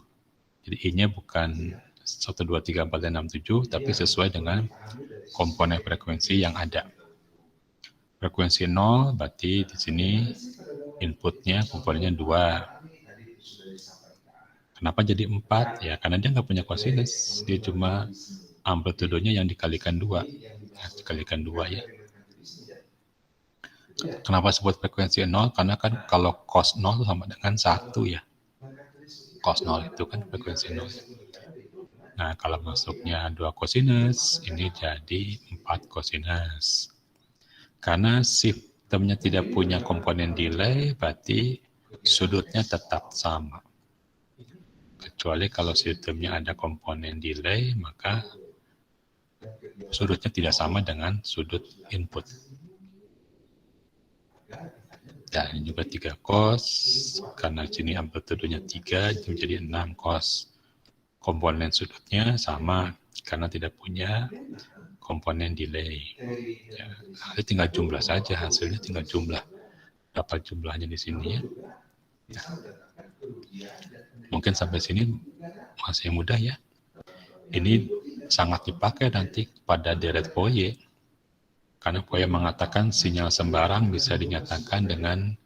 Jadi I-nya bukan 1, 2, 3, 4, dan 6, 7, tapi sesuai dengan komponen frekuensi yang ada. Frekuensi 0 berarti di sini inputnya komponennya 2. Kenapa jadi 4? Ya karena dia nggak punya kosinus, dia cuma amplitudenya yang dikalikan 2. Nah, dikalikan 2 ya. Kenapa sebut frekuensi 0? Karena kan kalau cos 0 sama dengan 1 ya. Cos 0 itu kan frekuensi 0. Nah, kalau masuknya 2 kosinus, ini jadi 4 kosinus. Karena sistemnya tidak punya komponen delay, berarti sudutnya tetap sama. Kecuali kalau sistemnya ada komponen delay, maka sudutnya tidak sama dengan sudut input. Dan ini juga 3 cos, karena sini amplitudenya 3, jadi 6 cos. Komponen sudutnya sama, karena tidak punya komponen delay. Ya, tinggal jumlah saja, hasilnya tinggal jumlah. Berapa jumlahnya di sini ya. Nah, mungkin sampai sini masih mudah ya. Ini sangat dipakai nanti pada deret Fourier. Karena Fourier mengatakan sinyal sembarang bisa dinyatakan dengan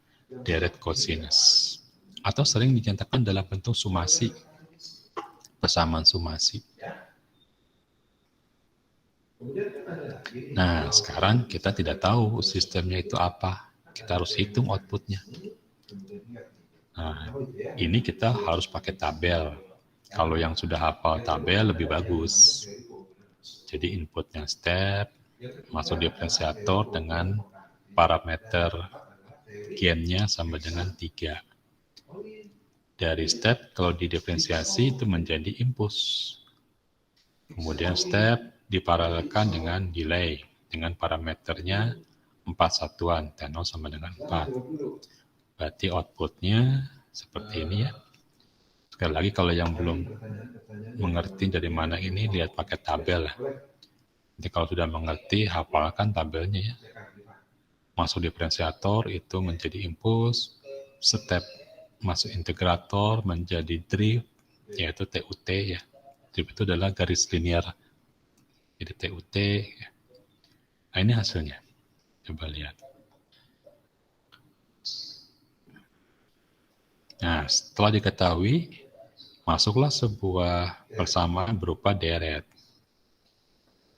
deret kosinus. Atau sering dinyatakan dalam bentuk sumasi, persamaan sumasi. Nah, sekarang kita tidak tahu sistemnya itu apa. Kita harus hitung outputnya. Nah, ini kita harus pakai tabel. Kalau yang sudah hafal tabel lebih bagus. Jadi inputnya step, masuk diferensiator dengan parameter gain-nya sama dengan 3. Dari step, kalau didiferensiasi itu menjadi impuls. Kemudian step diparalelkan dengan delay, dengan parameternya 4 satuan, T0 sama dengan 4. Berarti outputnya seperti ini ya. Sekali lagi kalau yang belum mengerti dari mana ini, lihat pakai tabel lah. Jadi kalau sudah mengerti, hafalkan tabelnya ya. Masuk diferensiator itu menjadi impuls, step masuk integrator menjadi drift, yaitu TUT ya. Drift itu adalah garis linear. Jadi TUT ya. Nah ini hasilnya. Coba lihat. Nah setelah diketahui, masuklah sebuah persamaan berupa deret.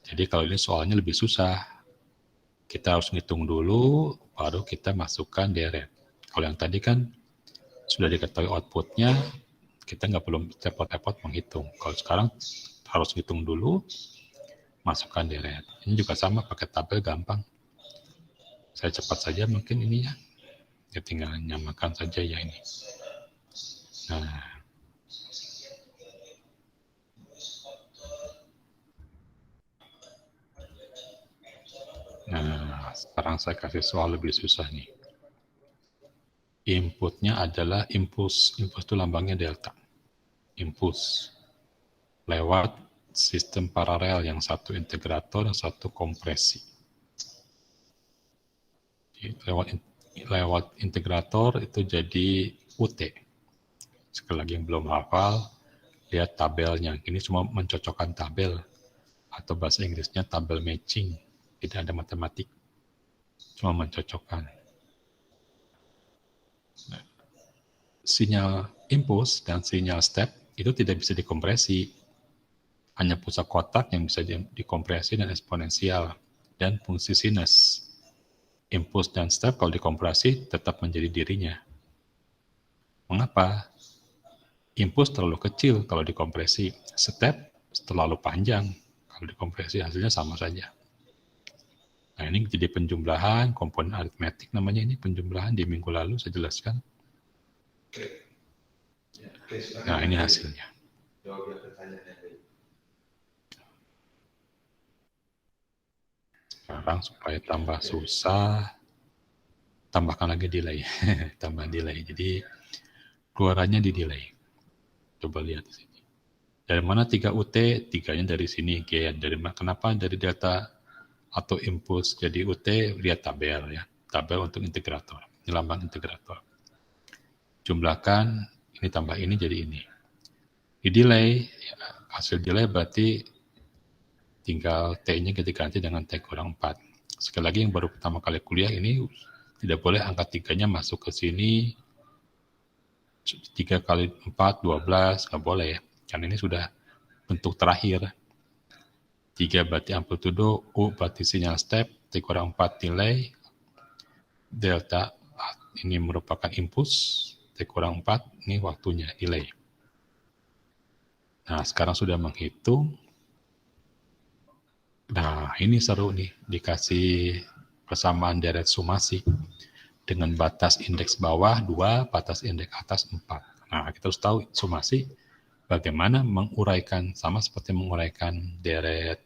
Jadi kalau ini soalnya lebih susah. Kita harus ngitung dulu, baru kita masukkan deret. Kalau yang tadi kan sudah diketahui outputnya, kita nggak perlu repot-repot menghitung. Kalau sekarang harus hitung dulu, masukkan deret. Ini juga sama, pakai tabel gampang. Saya cepat saja mungkin ini ya. Ya tinggal nyamakan saja ya ini. Nah, sekarang saya kasih soal lebih susah nih. Inputnya adalah impuls. Impuls itu lambangnya delta. Impuls. Lewat sistem paralel, yang satu integrator, yang satu kompresi. Lewat integrator itu jadi UT. Sekali lagi yang belum hafal, lihat tabelnya. Ini cuma mencocokkan tabel. Atau bahasa Inggrisnya tabel matching. Tidak ada matematik. Cuma mencocokkan. Nah, sinyal impuls dan sinyal step itu tidak bisa dikompresi. Hanya pusat kotak yang bisa dikompresi dan eksponensial. Dan fungsi sinus. Impuls dan step kalau dikompresi tetap menjadi dirinya. Mengapa? Impuls terlalu kecil kalau dikompresi. Step terlalu panjang. Kalau dikompresi hasilnya sama saja. Nah ini jadi penjumlahan, komponen aritmetik namanya ini penjumlahan di minggu lalu saya jelaskan. Nah ini hasilnya. Sekarang supaya tambah susah, tambahkan lagi delay. Tambah delay. Jadi keluarannya di delay. Coba lihat di sini. Dari mana 3 UT? 3-nya dari sini gen. Kenapa dari delta atau impuls jadi UT? Lihat tabel ya. Tabel untuk integrator. Ini lambang integrator. Jumlahkan, ini tambah ini jadi ini. Di delay, hasil delay berarti tinggal T-nya kita ganti dengan T kurang 4. Sekali lagi yang baru pertama kali kuliah ini tidak boleh angka 3-nya masuk ke sini 3 kali 4, 12, nggak boleh ya. Karena ini sudah bentuk terakhir. 3 berarti amplitudo, U berarti sinyal step, T kurang 4 delay, delta ini merupakan impuls, T kurang 4 ini waktunya, delay. Nah, sekarang sudah menghitung. Nah, ini seru nih, dikasih persamaan deret sumasi dengan batas indeks bawah 2, batas indeks atas 4. Nah, kita harus tahu sumasi bagaimana menguraikan, sama seperti menguraikan deret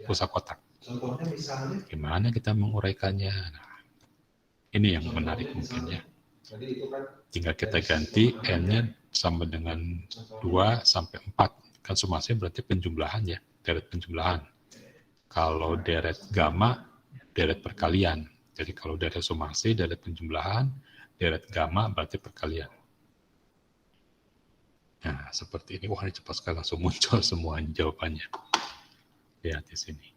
pusat kotak. Gimana kita menguraikannya? Nah, ini yang menarik mungkin ya. Tinggal kita ganti N-nya sama dengan 2 sampai 4. Kan sumasi berarti penjumlahan ya, deret penjumlahan. Kalau deret gamma, deret perkalian. Jadi kalau deret sumasi, deret penjumlahan, deret gamma berarti perkalian. Nah, seperti ini. Wah, ini cepat sekali langsung muncul semua jawabannya. Lihat di sini.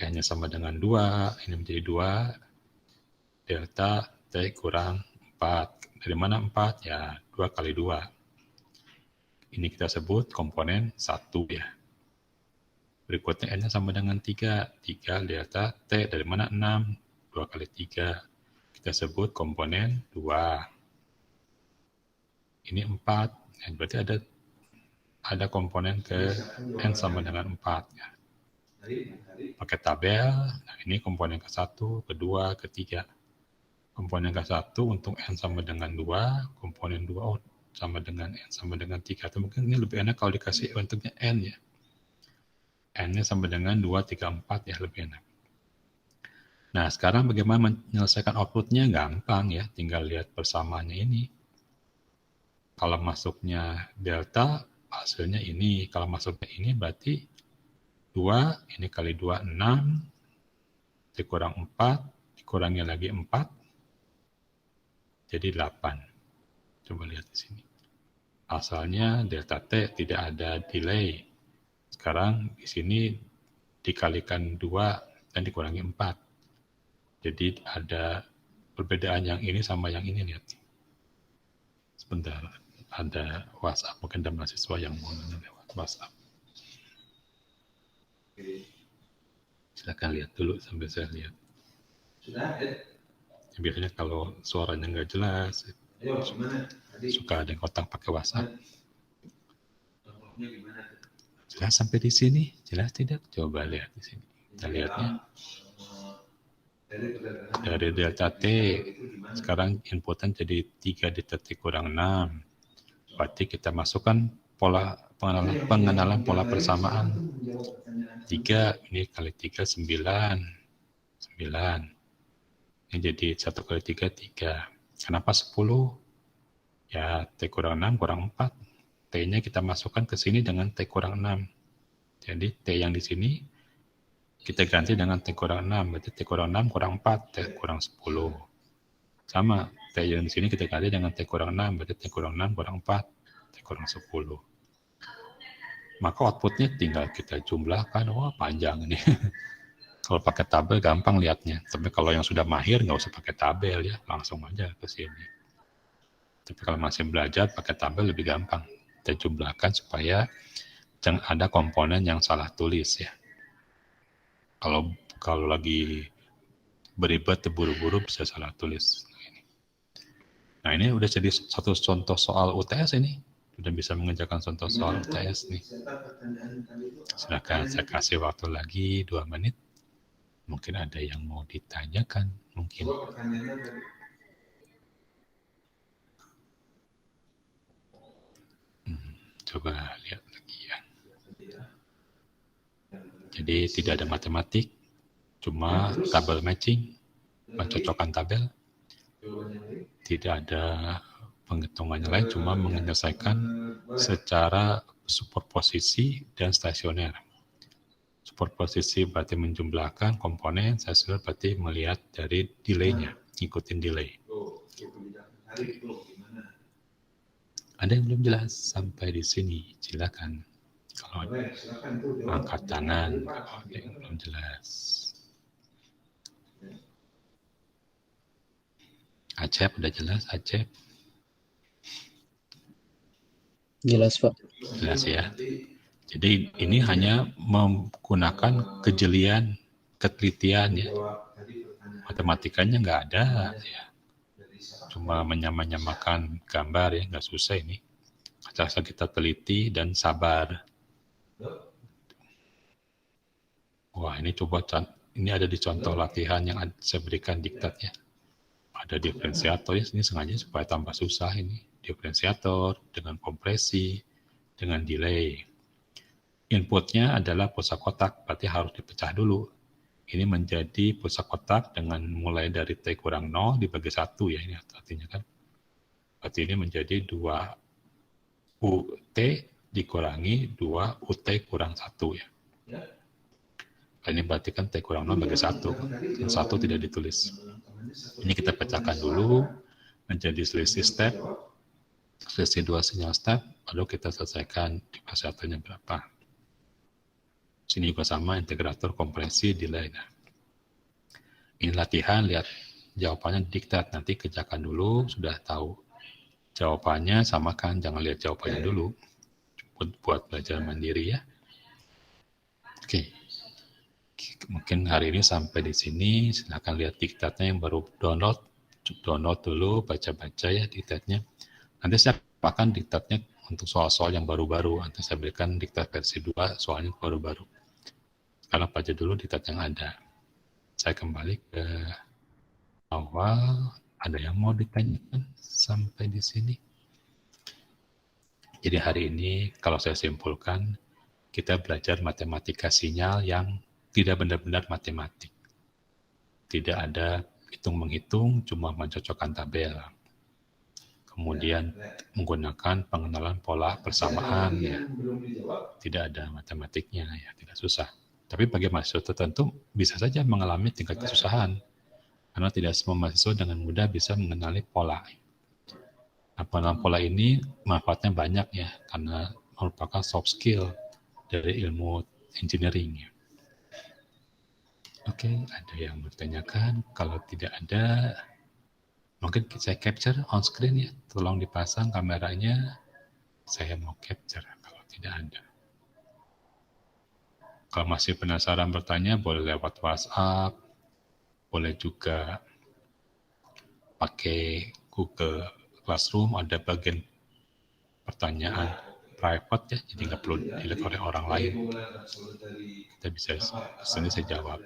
N-nya sama dengan 2, ini menjadi 2. Delta T kurang 4. Dari mana 4? Ya, 2 kali 2. Ini kita sebut komponen 1 ya. Berikutnya N-nya sama dengan 3. 3 delta T dari mana 6? 2 kali 3. Kita sebut komponen 2. Ini 4. Berarti ada komponen ke N sama dengan 4. Ya. Pakai tabel. Nah, ini komponen ke-1, ke-2, ke-3. Komponen ke-1 untuk N sama dengan 2. Komponen 2 sama dengan N sama dengan 3. Atau mungkin ini lebih enak kalau dikasih bentuknya N ya. N-nya sama dengan 2, 3, 4 ya, lebih enak. Nah, sekarang bagaimana menyelesaikan outputnya? Gampang ya, tinggal lihat persamaannya ini. Kalau masuknya delta, hasilnya ini. Kalau masuknya ini berarti 2, ini kali 2, 6. Dikurang 4, dikurangi lagi 4. Jadi 8. Coba lihat di sini. Asalnya delta T tidak ada delay. Sekarang di sini dikalikan 2 dan dikurangi 4. Jadi ada perbedaan yang ini sama yang ini, lihat. Sebentar, ada WhatsApp, mungkin ada mahasiswa yang mau nanya lewat WhatsApp. Silakan lihat dulu sambil saya lihat. Sudah, Biasanya kalau suaranya nggak jelas, suka ada yang kotak pakai WhatsApp. Jelas sampai di sini? Jelas tidak? Coba lihat di sini. Kita lihatnya. Dari delta T, sekarang inputan jadi 3 delta T kurang 6. Berarti kita masukkan pola pengenalan pola persamaan. 3, ini kali 3, 9. 9. Ini jadi 1 kali 3, 3. Kenapa 10? Ya, T kurang 6 kurang 4. T-nya kita masukkan ke sini dengan T kurang 6. Jadi T yang di sini kita ganti dengan T kurang 6. Berarti T kurang 6 kurang 4, T kurang 10. Sama, T yang di sini kita ganti dengan T kurang 6. Berarti T kurang 6 kurang 4, T kurang 10. Maka outputnya tinggal kita jumlahkan. Wah, panjang ini. Kalau pakai tabel gampang lihatnya. Tapi kalau yang sudah mahir nggak usah pakai tabel ya. Langsung aja ke sini. Tapi kalau masih belajar pakai tabel lebih gampang. Kita jumlahkan supaya jangan ada komponen yang salah tulis ya. Kalau lagi beribet terburu-buru bisa salah tulis. Nah, ini udah jadi satu contoh soal UTS ini. Udah bisa mengerjakan contoh soal UTS nih. Silakan saya kasih waktu lagi 2 menit. Mungkin ada yang mau ditanyakan, mungkin. Coba lihat lagi ya. Jadi tidak ada matematik, cuma tabel matching, pencocokan tabel. Tidak ada penghitungannya lain, cuma menyelesaikan secara superposisi dan stasioner. Superposisi berarti menjumlahkan komponen, stasioner berarti melihat dari delay-nya, ngikutin delay. Ada yang belum jelas sampai di sini? Silakan. Kalau angkat tangan, kalau ada yang belum jelas. Acep, udah jelas? Acep? Jelas, Pak. Jelas ya. Jadi ini hanya menggunakan kejelian, ketelitian ya. Matematikanya nggak ada ya. Cuma menyamakan gambar ya, nggak susah ini. Asal kita teliti dan sabar. Wah, ini ini ada di contoh latihan yang saya berikan diktatnya. Ada diferensiator ya, ini sengaja supaya tambah susah ini. Diferensiator dengan kompresi, dengan delay. Inputnya adalah pulsa kotak, berarti harus dipecah dulu. Ini menjadi pulsa kotak dengan mulai dari T kurang 0 dibagi 1 ya, ini artinya kan. Berarti ini menjadi 2 UT dikurangi 2 UT kurang 1 ya. Ini berarti kan T kurang 0 bagi 1, dan 1 tidak ditulis. Ini kita pecahkan dulu menjadi selisih step, selisih 2 sinyal step, lalu kita selesaikan diferensiatornya berapa. Sini juga sama, integrator, kompresi, delay. Nah, ini latihan, lihat jawabannya diktat, nanti kerjakan dulu, sudah tahu jawabannya, samakan, jangan lihat jawabannya dulu, buat belajar mandiri ya. Oke. Mungkin hari ini sampai di sini, silakan lihat diktatnya yang baru download dulu, baca-baca ya diktatnya. Nanti saya pakai diktatnya untuk soal-soal yang baru-baru, nanti saya berikan diktat versi 2, soalnya baru-baru. Sekarang baca dulu diktat yang ada. Saya kembali ke awal, ada yang mau ditanyakan sampai di sini? Jadi hari ini kalau saya simpulkan, kita belajar matematika sinyal yang tidak benar-benar matematik. Tidak ada hitung-menghitung, cuma mencocokkan tabel. Kemudian menggunakan pengenalan pola persamaan, ya. Tidak ada matematiknya, ya, tidak susah. Tapi bagi mahasiswa tertentu bisa saja mengalami tingkat kesusahan, karena tidak semua mahasiswa dengan mudah bisa mengenali pola. Nah, pengenalan pola ini manfaatnya banyak ya, karena merupakan soft skill dari ilmu engineering. Ya. Oke, ada yang bertanyakan? Kalau tidak ada, mungkin saya capture on screen ya. Tolong dipasang kameranya. Saya mau capture kalau tidak ada. Kalau masih penasaran bertanya, boleh lewat WhatsApp. Boleh juga pakai Google Classroom. Ada bagian pertanyaan private ya. Jadi nggak perlu dilihat oleh orang lain. Kita bisa sini saya jawab.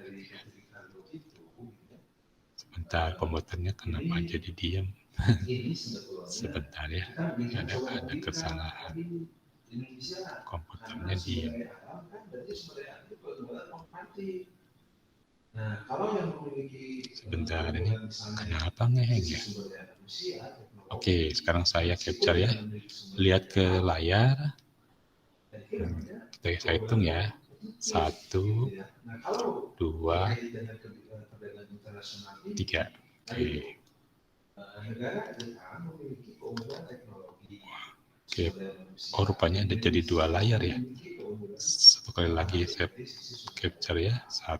Sebentar, komputernya kenapa jadi diam? Sebentar ya, ada kesalahan. Komputernya diam. Sebentar ini, kenapa ngeheng ya? Oke, sekarang saya capture ya. Lihat ke layar. Saya hitung ya. 1, 2, 3. Oke. Oke. Oh, rupanya ada jadi 2 layar ya. Satu kali lagi saya capture ya. 1,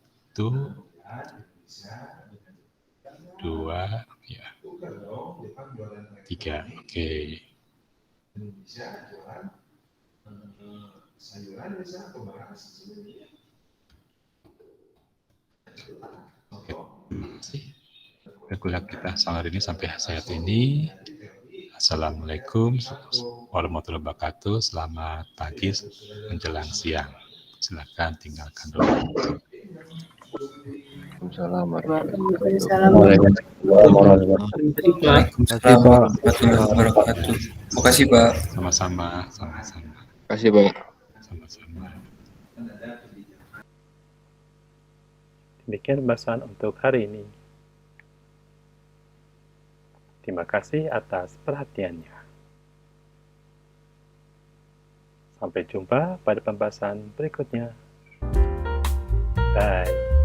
2, ya. 3. Oke. Kuliah kita hari ini sampai saat ini. Assalamualaikum warahmatullahi wabarakatuh. Selamat pagi menjelang siang. Silakan tinggalkan dulu. Waalaikumsalam warahmatullahi wabarakatuh. Terima kasih, Pak. Sama-sama. Terima kasih, Pak. Sama-sama. Demikian pembahasan untuk hari ini. Terima kasih atas perhatiannya. Sampai jumpa pada pembahasan berikutnya. Bye.